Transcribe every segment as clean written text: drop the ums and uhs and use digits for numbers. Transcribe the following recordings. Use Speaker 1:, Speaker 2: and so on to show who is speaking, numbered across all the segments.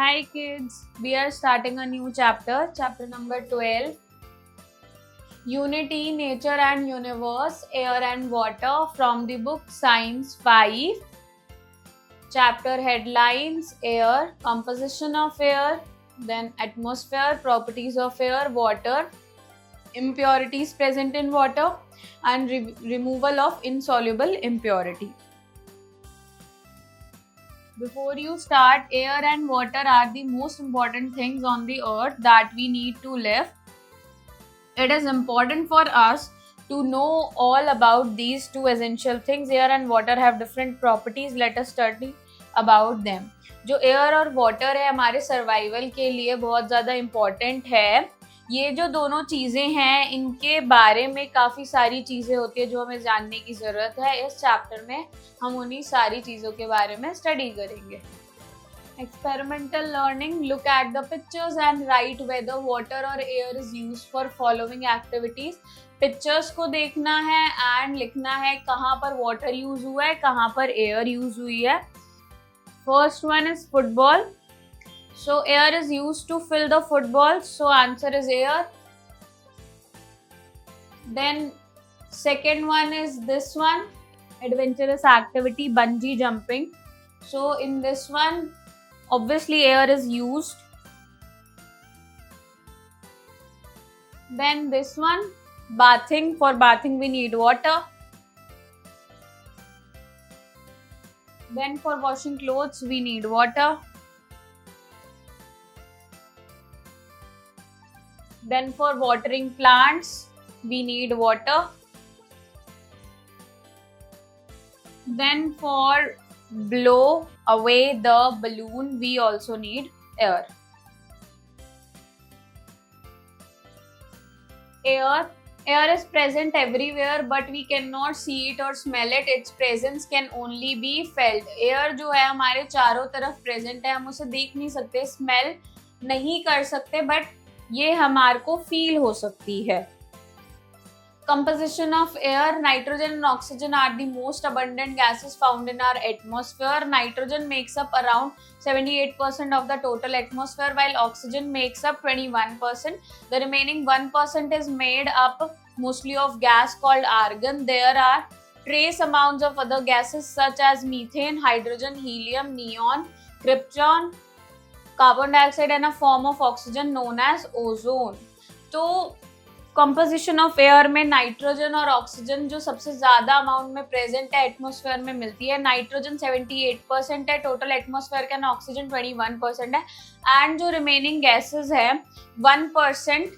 Speaker 1: Hi kids, we are starting a new chapter number 12. Unity, Nature and Universe, Air and Water from the book Science 5. Chapter headlines: Air, composition of air, then atmosphere, properties of air, water, impurities present in water, and removal of insoluble impurity. Before you start, air and water are the most important things on the earth that we need to live. It is important for us to know all about these two essential things. Air and water have different properties. Let us study about them. जो air और water है हमारे survival के लिए बहुत ज़्यादा important है. ये जो दोनों चीज़ें हैं इनके बारे में काफ़ी सारी चीज़ें होती है जो हमें जानने की ज़रूरत है. इस चैप्टर में हम उन्हीं सारी चीज़ों के बारे में स्टडी करेंगे. Experimental learning: look at the pictures and write whether water or air is used for following activities. Pictures को देखना है and लिखना है कहाँ पर water use हुआ है, कहाँ पर air use हुई है. First one is football. So air is used to fill the football. So answer is air. Then second one is this one, adventurous activity, bungee jumping. So in this one, obviously air is used. Then this one, bathing. For bathing we need water. Then for washing clothes we need water. Then for watering plants we need water. Then for blow away the balloon we also need air. Air is present everywhere but we cannot see it or smell it. Its presence can only be felt. Air जो है हमारे चारों तरफ present है, हम उसे देख नहीं सकते, smell नहीं कर सकते, but ये हमारे को feel हो सकती है. Composition of air: nitrogen and oxygen are the most abundant gases found in our atmosphere. Nitrogen makes up around 78% of the total atmosphere, while oxygen makes up 21%. The remaining 1% is made up mostly of gas called argon. There are trace amounts of other gases such as methane, hydrogen, helium, neon, krypton, carbon dioxide, and a form of oxygen known as ozone. तो composition of air में nitrogen और oxygen जो सबसे ज्यादा amount में present है atmosphere में मिलती है. नाइट्रोजन 78% है टोटल एटमॉस्फेयर का, ना ऑक्सीजन 21% है. एंड जो रिमेनिंग गैसेस है 1%,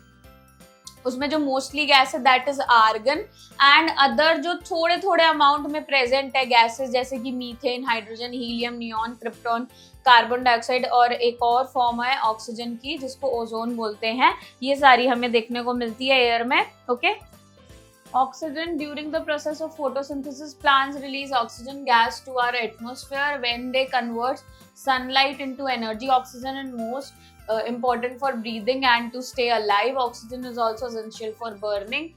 Speaker 1: उसमें जो मोस्टली गैस है that is argon. And other जो थोड़े थोड़े अमाउंट में प्रेजेंट है गैसेस जैसे कि methane, hydrogen, helium, neon, krypton, carbon dioxide और एक और फॉर्म है ऑक्सीजन की जिसको ओजोन बोलते हैं. ये सारी हमें देखने को मिलती है एयर में. Okay. Oxygen: during the process of photosynthesis, plants release oxygen gas to our atmosphere when they convert sunlight into energy. Oxygen is most important for breathing and to stay alive. Oxygen is also essential for burning.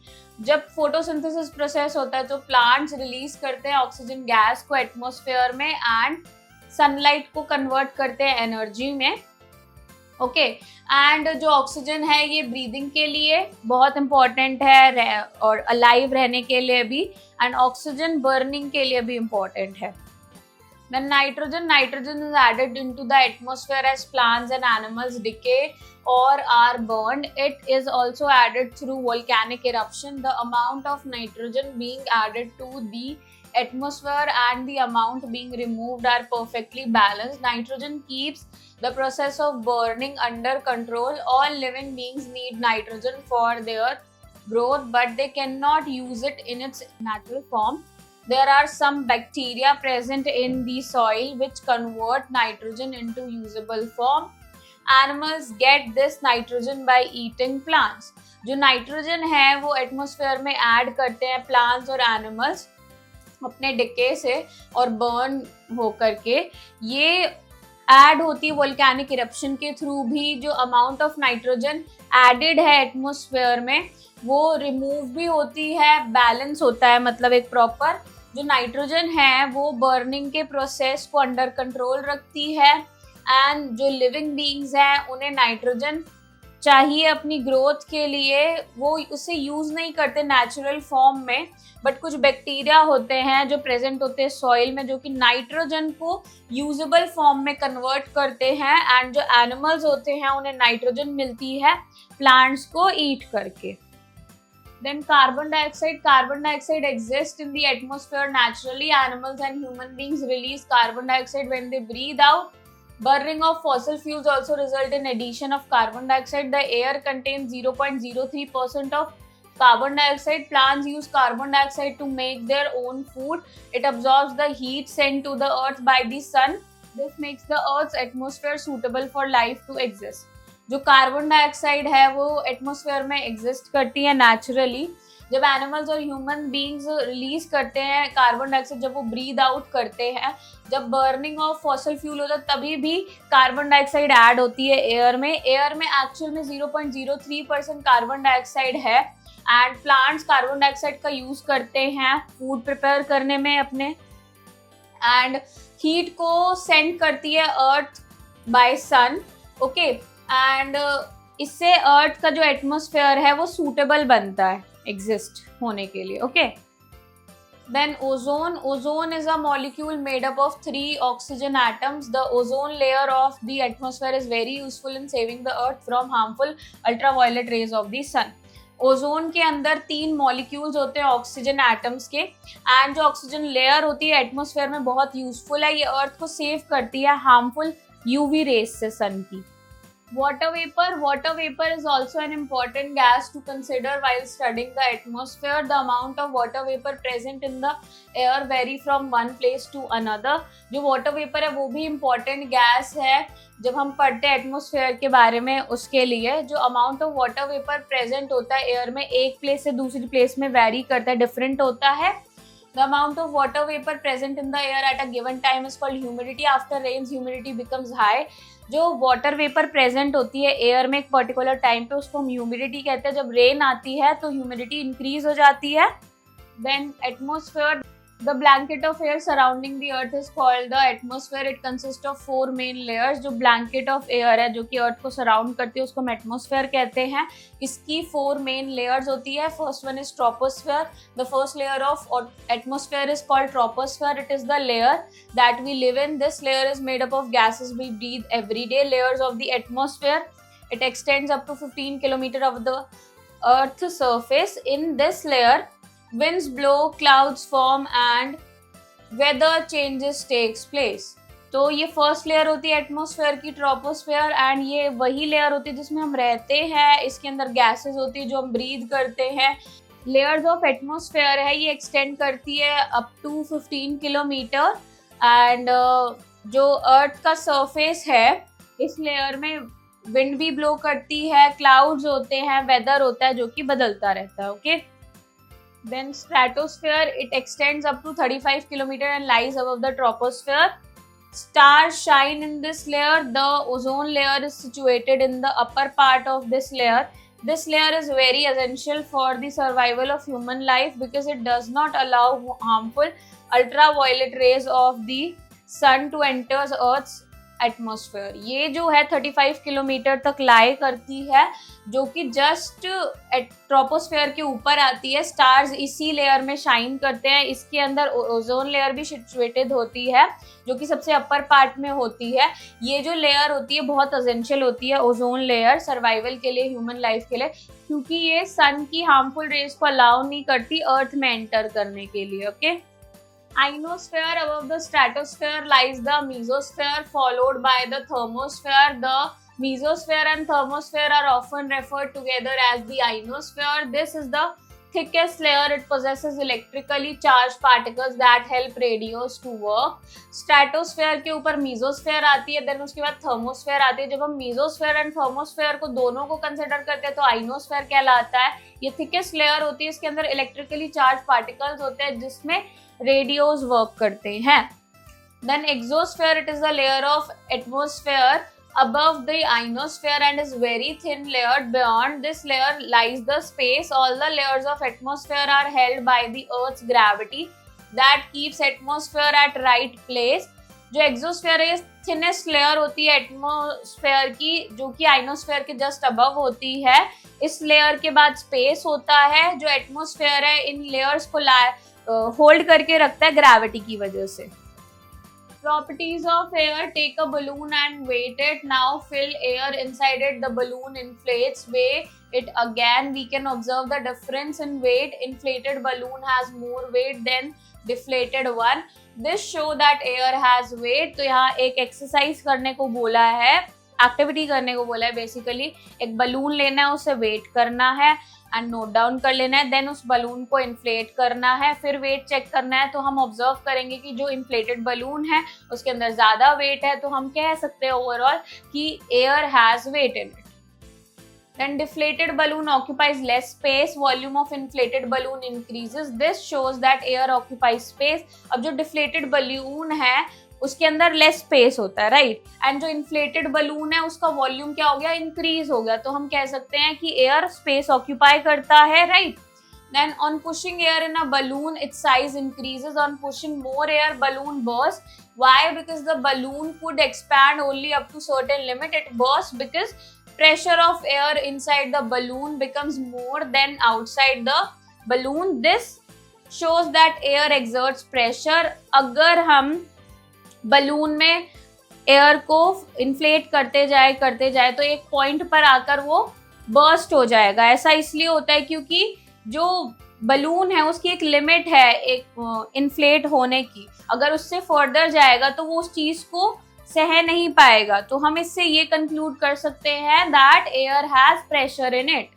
Speaker 1: जब photosynthesis process होता है तो plants release करते हैं oxygen gas को atmosphere में and sunlight को convert करते हैं एनर्जी में. ओके. एंड जो ऑक्सीजन है ये ब्रीदिंग के लिए बहुत इंपॉर्टेंट है और अलाइव रहने के लिए भी, एंड ऑक्सीजन बर्निंग के लिए भी इंपॉर्टेंट है. Then nitrogen is added into the atmosphere as plants and animals decay or are burned. It is also added through volcanic eruption. The amount of nitrogen being added to the atmosphere and the amount being removed are perfectly balanced. Nitrogen keeps the process of burning under control. All living beings need nitrogen for their growth, but they cannot use it in its natural form. There are some bacteria present in the soil which convert nitrogen into usable form. Animals get this nitrogen by eating plants. जो nitrogen है वो atmosphere में add करते हैं plants और animals अपने decay से और बर्न हो करके. ये ऐड होती है वोल्केनिक इरप्शन के थ्रू भी. जो अमाउंट ऑफ नाइट्रोजन एडेड है एटमॉस्फेयर में वो रिमूव भी होती है, बैलेंस होता है. मतलब एक प्रॉपर जो नाइट्रोजन है वो बर्निंग के प्रोसेस को अंडर कंट्रोल रखती है एंड जो लिविंग बीइंग्स हैं उन्हें नाइट्रोजन चाहिए अपनी ग्रोथ के लिए, वो उसे यूज नहीं करते नेचुरल फॉर्म में, बट कुछ बैक्टीरिया होते हैं जो प्रेजेंट होते हैं सॉइल में जो कि नाइट्रोजन को यूजेबल फॉर्म में कन्वर्ट करते हैं, एंड जो एनिमल्स होते हैं उन्हें नाइट्रोजन मिलती है प्लांट्स को ईट करके। Then carbon dioxide exists in the atmosphere naturally. Animals and human beings release carbon dioxide when they breathe out. Burning of fossil fuels also result in addition of carbon dioxide. The air contains 0.03% of carbon dioxide. Plants use carbon dioxide to make their own food. It absorbs the heat sent to the earth by the sun. This makes the earth's atmosphere suitable for life to exist. जो carbon dioxide है वो atmosphere में exist करती है naturally. जब animals और human beings release करते हैं कार्बन डाइऑक्साइड, जब वो ब्रीद आउट करते हैं, जब बर्निंग ऑफ फॉसिल फ्यूल होता है तभी भी कार्बन डाइऑक्साइड ऐड होती है एयर में। एयर में एक्चुअल में 0.03% कार्बन डाइऑक्साइड है, एंड प्लांट्स कार्बन डाइऑक्साइड का यूज करते हैं फूड प्रिपेयर करने में अपने, एंड हीट को सेंड करती है earth by sun. Okay, and इससे अर्थ का जो एटमॉस्फेयर है वो सूटेबल बनता है एग्जिस्ट होने के लिए। Okay, then ozone is a molecule made up of 3 oxygen atoms. The ozone layer of the atmosphere is very useful in saving the earth from harmful ultraviolet rays of the sun. Ozone के अंदर 3 molecules होते हैं oxygen atoms के, and जो oxygen layer होती है atmosphere में बहुत यूजफुल है, ये अर्थ को सेव करती है हार्मफुल यूवी रेज से सन की। Water vapor is also an important gas to consider while studying the atmosphere. The amount of water vapor present in the air vary from one place to another. जो water vapor है वो भी important gas है जब हम पढ़ते हैं atmosphere के बारे में। उसके लिए जो amount of water vapour present होता है एयर में एक प्लेस से दूसरी प्लेस में वेरी करता है, डिफरेंट होता है। The amount of water vapor present in the air at a given time is called humidity. After rains, humidity becomes high. जो वाटर वेपर प्रेजेंट होती है एयर में एक पर्टिकुलर टाइम पे उसको हम ह्यूमिडिटी कहते हैं। जब रेन आती है तो ह्यूमिडिटी इंक्रीज हो जाती है। Then atmosphere, the blanket of air surrounding the earth is called the atmosphere. It consist of 4 main layers. जो ब्लैंकेट ऑफ एयर है जो कि अर्थ को सराउंड करती है उसको हम एटमॉस्फेयर कहते हैं। इसकी 4 मेन लेयर्स होती है। First one is troposphere. The first layer of atmosphere is called troposphere. It is the layer that we live in. This layer is made up of gases we breathe every day. Layers of the atmosphere, it extends up to 15 kilometers of the earth's surface. In this layer, winds blow, clouds form and weather changes takes place. तो ये first layer होती है atmosphere की, troposphere, and ये वही layer होती है जिसमें हम रहते हैं। इसके अंदर गैसेस होती है जो हम ब्रीथ करते हैं। लेयर्स ऑफ एटमॉस्फेयर है ये एक्सटेंड करती है अप टू 15 किलोमीटर, एंड जो अर्थ का सरफेस है इस लेयर में विंड भी ब्लो करती है, क्लाउड्स होते हैं, वेदर होता है जो कि बदलता रहता है। Okay, then stratosphere, it extends up to 35 kilometre and lies above the troposphere. Stars shine in this layer. The ozone layer is situated in the upper part of this layer. This layer is very essential for the survival of human life because it does not allow harmful ultraviolet rays of the sun to enter Earth's atmosphere. ये जो है 35 kilometre तक लाई करती है जो कि just troposphere के ऊपर आती है। स्टार्स इसी लेयर में शाइन करते हैं। इसके अंदर ओजोन लेयर भी सिचुएटेड होती है जो कि सबसे अपर पार्ट में होती है। ये जो लेयर होती है बहुत एसेंशियल होती है ओजोन लेयर सर्वाइवल के लिए, ह्यूमन लाइफ के लिए, क्योंकि ये सन की हार्मफुल रेज को अलाउ नहीं करती अर्थ में एंटर करने के लिए। Okay, ionosphere, above the stratosphere lies the mesosphere followed by the thermosphere. The mesosphere and thermosphere are often referred together as the ionosphere. This is the thickest layer. It possesses electrically charged particles that help radios to work. Stratosphere के ऊपर mesosphere आती है, then उसके बाद thermosphere आती है। जब हम mesosphere and thermosphere को दोनों को consider करते हैं तो ionosphere कहलाता है। ये thickest layer होती है, इसके अंदर electrically charged particles होते हैं जिसमें रेडियोज वर्क करते हैं। Then exosphere, it is the layer of atmosphere above the ionosphere and is very thin layered. Beyond this layer lies the space. All the layers of atmosphere are held by the Earth's gravity that keeps atmosphere at right place. जो exosphere है thinnest layer होती है atmosphere की, जो कि ionosphere के just above होती है। इस लेयर के बाद स्पेस होता है। जो एटमॉस्फेयर है इन लेयर्स को होल्ड करके रखता है ग्रेविटी की वजह से। Properties of air: take a balloon and weight it. Now fill air inside it. The balloon inflates. Weigh it again. We can observe the difference in weight. Inflated balloon has more weight than deflated one. This show that air has weight. तो यहाँ एक exercise करने को बोला है, activity करने को बोला है। बेसिकली एक बलून लेना है, उसे वेट करना है एंड नोट डाउन कर लेना है। देन उस बलून को इन्फ्लेट करना है, फिर वेट चेक करना है। तो हम ऑब्जर्व करेंगे कि जो इन्फ्लेटेड बलून है उसके अंदर ज्यादा वेट है, तो हम कह सकते हैं ओवरऑल कि air has weight in it. Then deflated balloon occupies less space. Volume of inflated balloon increases. This shows that air occupies space. अब जो deflated balloon है उसके अंदर लेस स्पेस होता है, राइट। एंड जो इन्फ्लेटेड बलून है उसका वॉल्यूम क्या हो गया, इंक्रीज हो गया। तो हम कह सकते हैं कि एयर स्पेस ऑक्यूपाई करता है, right. Then on pushing air in a balloon, its size increases. On pushing more air, balloon bursts. Why? Because the balloon could expand only up to certain limit. It bursts because pressure of air inside the balloon becomes more than outside the balloon. This shows that air exerts pressure. अगर हम balloon में air को inflate करते जाए तो एक point पर आकर वो बर्स्ट हो जाएगा। ऐसा इसलिए होता है क्योंकि जो बलून है उसकी एक लिमिट है एक इन्फ्लेट होने की। अगर उससे फर्दर जाएगा तो वो उस चीज को सह नहीं पाएगा। तो हम इससे ये कंक्लूड कर सकते हैं that air has pressure in it.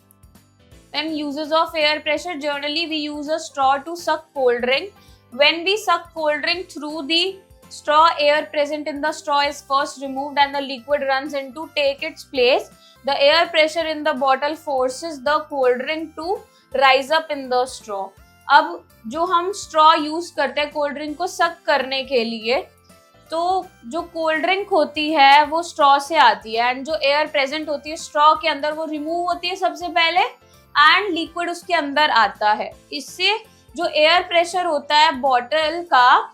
Speaker 1: Then uses of air pressure: generally we use a straw to suck cold drink. When we suck cold drink through the straw, air present in the straw is first removed and the liquid runs in to take its place. The air pressure in the bottle forces the cold drink to rise up in the straw. अब जो हम straw use करते हैं cold drink को सक करने के लिए, तो जो कोल्ड ड्रिंक होती है वो स्ट्रॉ से आती है एंड जो एयर प्रेजेंट होती है स्ट्रॉ के अंदर वो रिमूव होती है सबसे पहले एंड लिक्विड उसके अंदर आता है। इससे जो एयर प्रेशर होता है बॉटल का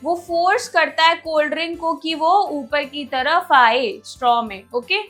Speaker 1: वो फोर्स करता है कोल्ड ड्रिंक को कि वो ऊपर की तरफ आए स्ट्रॉ में, okay.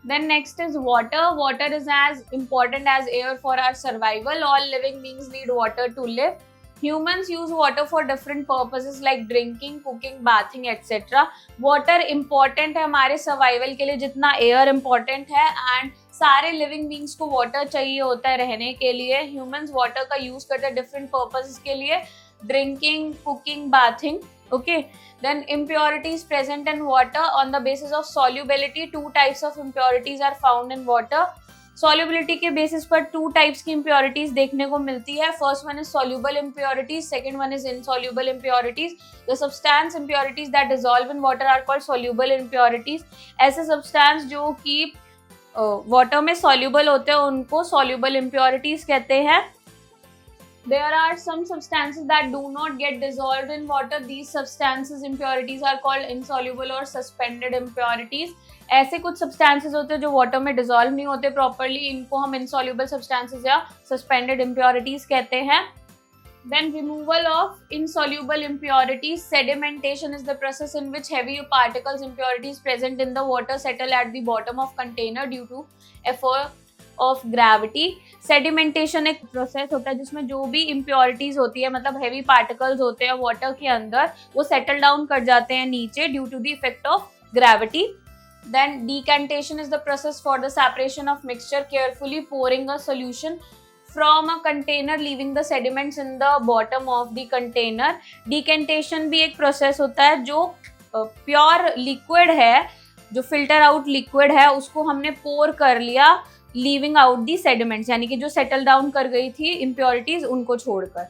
Speaker 1: Then next is water. Water is as important as air for our survival. All living beings need water to live. Humans use water for different purposes like drinking, cooking, bathing, etc. Water important है हमारे survival के लिए जितना air important है and सारे living beings को water चाहिए होता है रहने के लिए। Humans water का use करते हैं different purposes के लिए, drinking, cooking, bathing. Okay, then impurities present in water on the basis of solubility. Two types of impurities are found in water. Solubility के basis पर two types की impurities देखने को मिलती है. First one is soluble impurities, second one is insoluble impurities. The substance impurities that dissolve in water are called soluble impurities. ऐसे substance जो कि water में soluble होते हैं उनको soluble impurities कहते हैं. There are some substances that do not get dissolved in water. These substances impurities are called insoluble or suspended impurities. ऐसे कुछ substances होते हैं जो water में dissolve नहीं होते properly, इनको हम insoluble substances या suspended impurities कहते हैं. Then removal of insoluble impurities. Sedimentation is the process in which heavy particles impurities present in the water settle at the bottom of container due to effort of gravity. Sedimentation एक process होता है जिसमें जो भी impurities होती है मतलब heavy particles होते हैं वाटर के अंदर वो सेटल डाउन कर जाते हैं नीचे due to the effect of gravity. Then decantation is the process for the separation of mixture. Carefully pouring a solution from a container leaving the sediments in the bottom of the container. Decantation भी एक process होता है जो pure liquid है, जो filter out liquid है उसको हमने पोर कर लिया लीविंग आउट दी सेडिमेंट्स, यानी कि जो सेटल डाउन कर गई थी इम्प्योरिटीज उनको छोड़कर.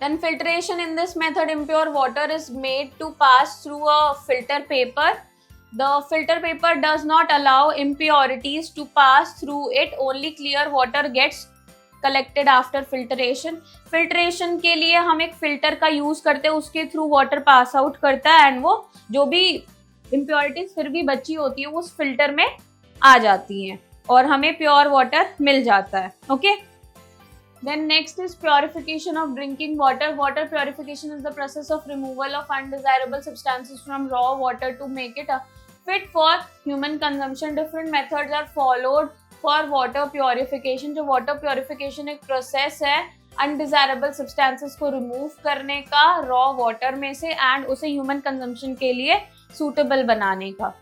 Speaker 1: Then filtration. In this method impure water is made to pass through a filter paper. The filter paper does not allow impurities to pass through it. Only clear water gets collected after filtration. Filtration के लिए हम एक filter का use करते हैं, उसके through water pass out करता है एंड वो जो भी इम्प्योरिटीज फिर भी बची होती है वो उस फिल्टर में आ जाती हैं और हमें प्योर वाटर मिल जाता है, okay. Then next is purification of drinking water. Water purification is the process of removal of undesirable substances from raw water to make it fit for human consumption. Different methods are followed for water purification. जो water purification एक process है undesirable substances को remove करने का raw water में से and उसे human consumption के लिए सूटेबल बनाने का.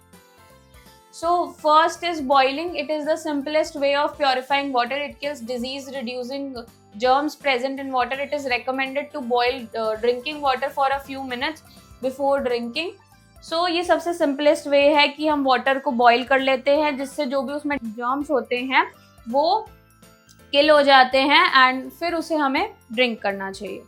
Speaker 1: So first is boiling. It is the simplest way of purifying water. It kills disease reducing germs present in water. It is recommended to boil drinking water for a few minutes before drinking. So ये सबसे simplest way है कि हम water को boil कर लेते हैं जिससे जो भी उसमें germs होते हैं वो kill हो जाते हैं and फिर उसे हमें drink करना चाहिए.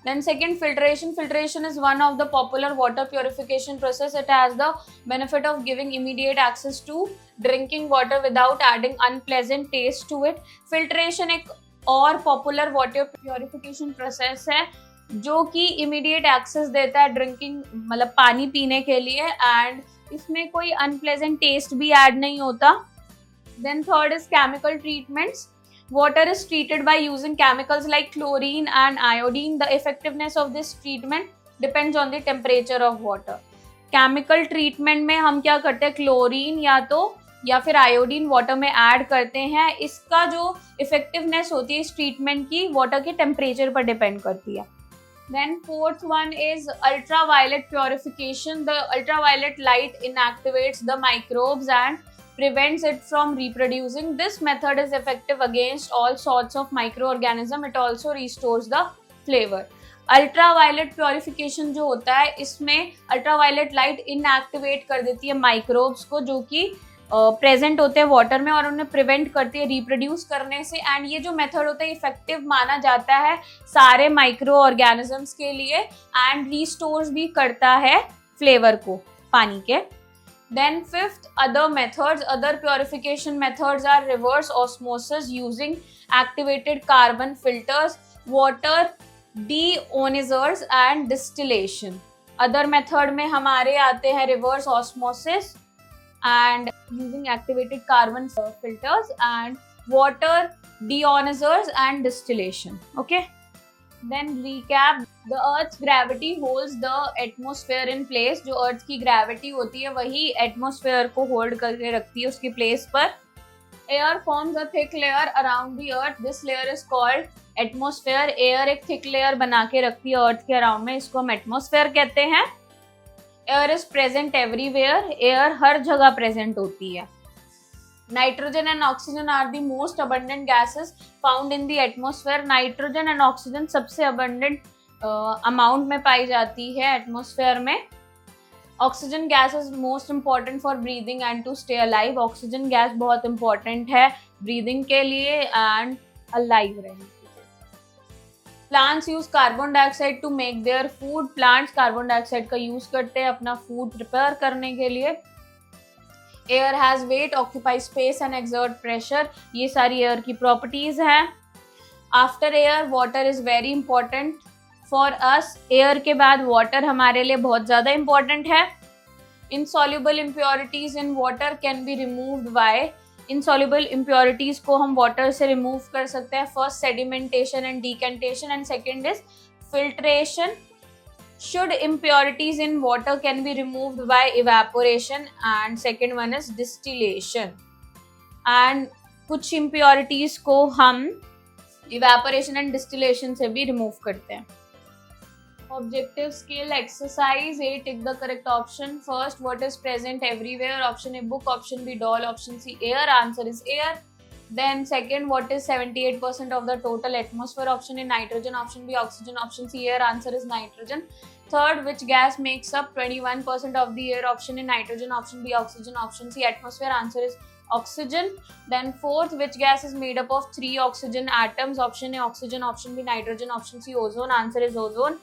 Speaker 1: Then second, filtration. Filtration is one of the popular water purification process. It has the benefit of giving immediate access to drinking water without adding unpleasant taste to it. Filtration एक और popular water purification process है जो कि immediate access देता है drinking मतलब पानी पीने के लिए and इसमें कोई unpleasant taste भी add नहीं होता. Then third is chemical treatments. Water is treated by using chemicals like chlorine and iodine. The effectiveness of this treatment depends on the temperature of water. Chemical treatment में हम क्या करते हैं chlorine या फिर आयोडीन वाटर में add करते हैं. इसका जो इफेक्टिवनेस होती है इस ट्रीटमेंट की वाटर के टेम्परेचर पर डिपेंड करती है. Then fourth one is ultraviolet purification. The ultraviolet light inactivates the microbes and prevents it from reproducing. This method is effective against all sorts of microorganisms. It also restores the flavor. Ultraviolet purification जो होता है इसमें ultraviolet light inactivate कर देती है microbes को जो कि प्रेजेंट होते हैं वाटर में और उन्हें प्रिवेंट करती है रिप्रोड्यूस करने से. एंड ये जो मेथड होता है इफेक्टिव माना जाता है सारे माइक्रो ऑर्गेनिजम्स के लिए एंड रिस्टोर्स भी करता है फ्लेवर को पानी के. Then fifth, other methods. Other purification methods are reverse osmosis using activated carbon filters, water deionizers and distillation. Other method में हमारे आते हैं reverse osmosis and using activated carbon filters and water deionizers and distillation. Okay. Then recap. The Earth's gravity holds the atmosphere in place. जो Earth की gravity होती है वही atmosphere को hold करके रखती है उसकी place पर. Air forms a thick layer around the Earth. This layer is called atmosphere. Air एक thick layer बना के रखती है Earth के around में, इसको हम atmosphere कहते हैं. Air is present everywhere. Air हर जगह present होती है. Nitrogen and oxygen are the most abundant gases found in the atmosphere. Nitrogen and oxygen सबसे abundant amount में पाई जाती है atmosphere में. Oxygen gas is most important for breathing and to stay alive. Oxygen gas बहुत important है breathing के लिए and alive रहने के लिए. Plants use carbon dioxide to make their food. Plants carbon dioxide का use करते हैं अपना food prepare करने के लिए. Air has weight, occupies space and exert pressure. ये सारी air की properties हैं. After air, water is very important for us. Air के बाद water हमारे लिए बहुत ज़्यादा important है. Insoluble impurities in water can be removed by. Insoluble impurities को हम water से remove कर सकते हैं. First sedimentation and decantation and second is filtration. Should impurities in water can be removed by evaporation and second one is distillation. And कुछ impurities को हम evaporation and distillation से भी remove करते हैं. Objective skill exercise. A, take the correct option. First, what is present everywhere? Option A, book. Option B, doll. Option C, air. Answer is air. Then second, what is 78% of the total atmosphere? Option A, nitrogen. Option B, oxygen. Option C, air. Answer is nitrogen. Third, which gas makes up 21% of the air? Option A, nitrogen. Option B, oxygen. Option C, atmosphere. Answer is oxygen. Then fourth, which gas is made up of 3 oxygen atoms? Option A, oxygen. Option B, nitrogen. Option C, ozone. Answer is ozone.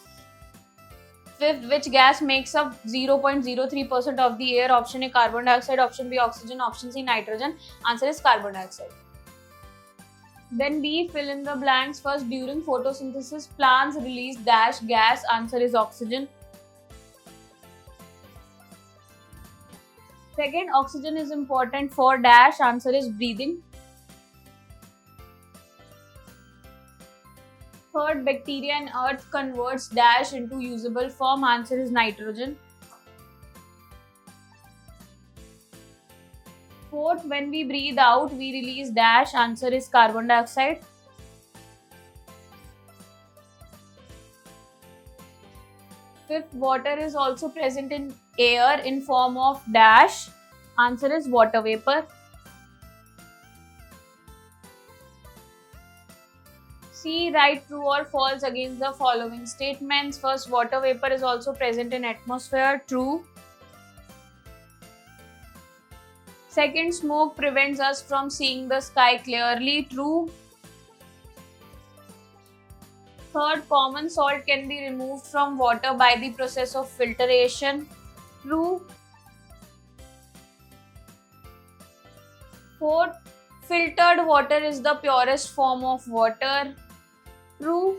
Speaker 1: Fifth, which gas makes up 0.03% of the air? Option A, carbon dioxide. Option B, oxygen. Option C, nitrogen. Answer is carbon dioxide. Then B, fill in the blanks. First, during photosynthesis, plants release dash gas. Answer is oxygen. Second, oxygen is important for dash. Answer is breathing. Third, bacteria in earth converts dash into usable form. Answer is nitrogen. Fourth, when we breathe out, we release dash. Answer is carbon dioxide. Fifth, water is also present in air in form of dash. Answer is water vapor. C, write true or false against the following statements. First, water vapor is also present in atmosphere. True. Second, smoke prevents us from seeing the sky clearly. True. Third, common salt can be removed from water by the process of filtration. True. Fourth, filtered water is the purest form of water. True.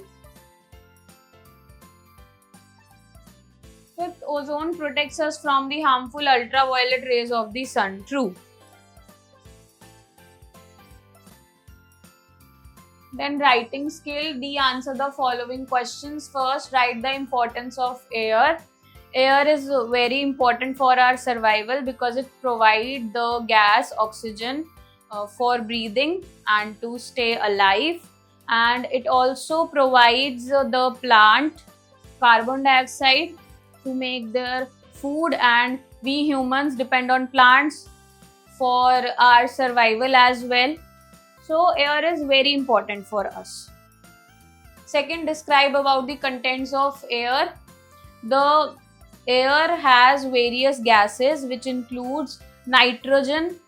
Speaker 1: Fifth, ozone protects us from the harmful ultraviolet rays of the sun. True. Then writing skill, D, answer the following questions. First, write the importance of air. Air is very important for our survival because it provides the gas oxygen for breathing and to stay alive, and it also provides the plant carbon dioxide to make their food, and we humans depend on plants for our survival as well. So air is very important for us. Second, describe about the contents of air. The air has various gases which includes nitrogen,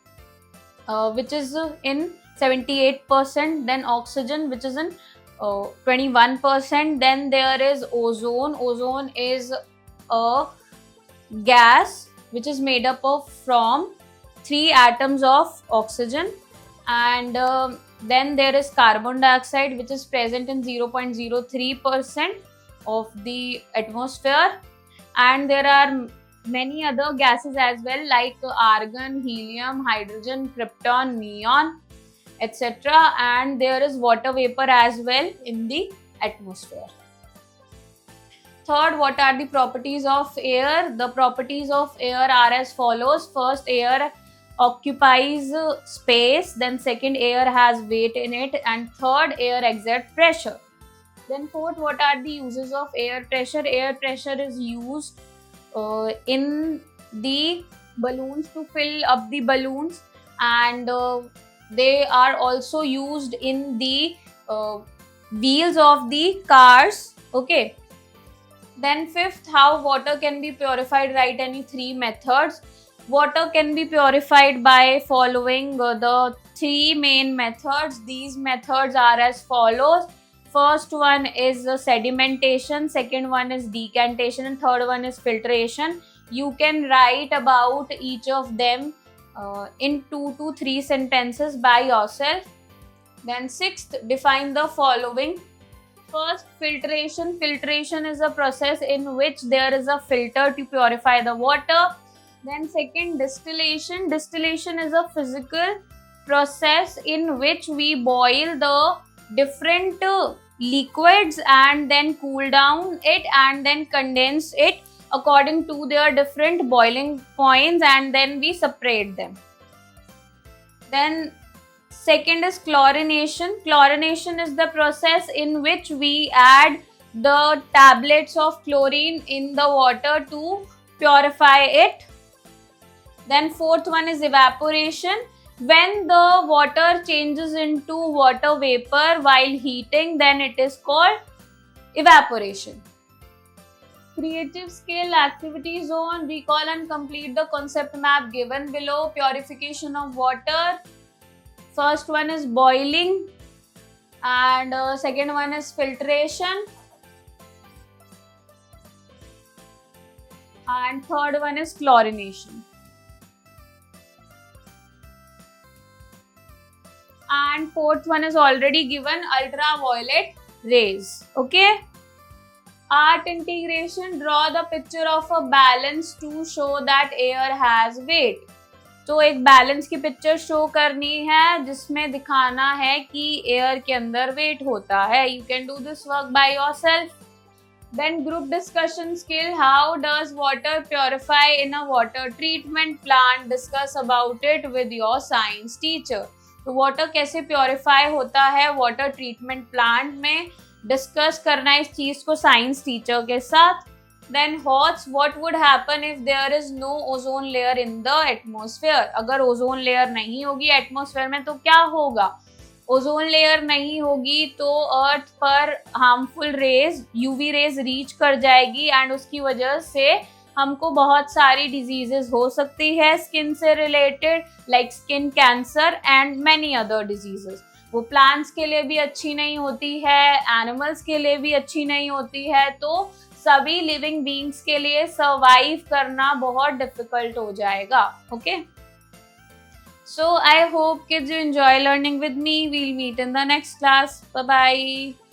Speaker 1: which is in 78%, then oxygen, which is in 21%, then there is ozone. Ozone is a gas which is made up of from 3 atoms of oxygen, and then there is carbon dioxide which is present in 0.03% of the atmosphere, and there are many other gases as well like argon, helium, hydrogen, krypton, neon, etc. And there is water vapor as well in the atmosphere. Third, what are the properties of air? The properties of air are as follows. First, air occupies space, then second, air has weight in it, and third, air exerts pressure. Then fourth, what are the uses of air pressure? Air pressure is used in the balloons to fill up the balloons, and they are also used in the wheels of the cars. Okay. Then fifth, how water can be purified? Write any 3 methods. Water can be purified by following the 3 main methods. These methods are as follows. First one is sedimentation, second one is decantation, and third one is filtration. You can write about each of them in 2 to 3 sentences by yourself. Then sixth, define the following. First, filtration. Filtration is a process in which there is a filter to purify the water. Then second, distillation. Distillation is a physical process in which we boil the different liquids and then cool down it and then condense it according to their different boiling points, and then we separate them. Then second is chlorination. Chlorination is the process in which we add the tablets of chlorine in the water to purify it. Then fourth one is evaporation. When the water changes into water vapor while heating, then it is called evaporation. Creative skill, activity zone. Recall and complete the concept map given below. Purification of water. First one is boiling, and second one is filtration, and third one is chlorination. And fourth one is already given, ultraviolet rays. Okay. Art integration. Draw the picture of a balance to show that air has weight. तो एक balance की picture show करनी है जिसमें दिखाना है कि air के अंदर वेट होता है. You can do this work by yourself. Then group discussion skill. How does water purify in a water treatment plant? Discuss about it with your science teacher. तो water कैसे purify होता है water treatment plant में, discuss करना है इस चीज को science teacher के साथ. Then HOTS, what would happen if there is no ozone layer in the atmosphere? अगर ozone layer नहीं होगी atmosphere में तो क्या होगा? ओजोन लेयर नहीं होगी तो अर्थ पर harmful rays, UV rays reach कर जाएगी एंड उसकी वजह से हमको बहुत सारी डिजीजेस हो सकती है स्किन से related, like skin cancer and many other diseases. वो प्लांट्स के लिए भी अच्छी नहीं होती है, एनिमल्स के लिए भी अच्छी नहीं होती है, तो सभी लिविंग बीइंग्स के लिए सर्वाइव करना बहुत डिफिकल्ट हो जाएगा. Okay. So I hope kids you enjoy learning with me. We'll meet in the next class. Bye bye.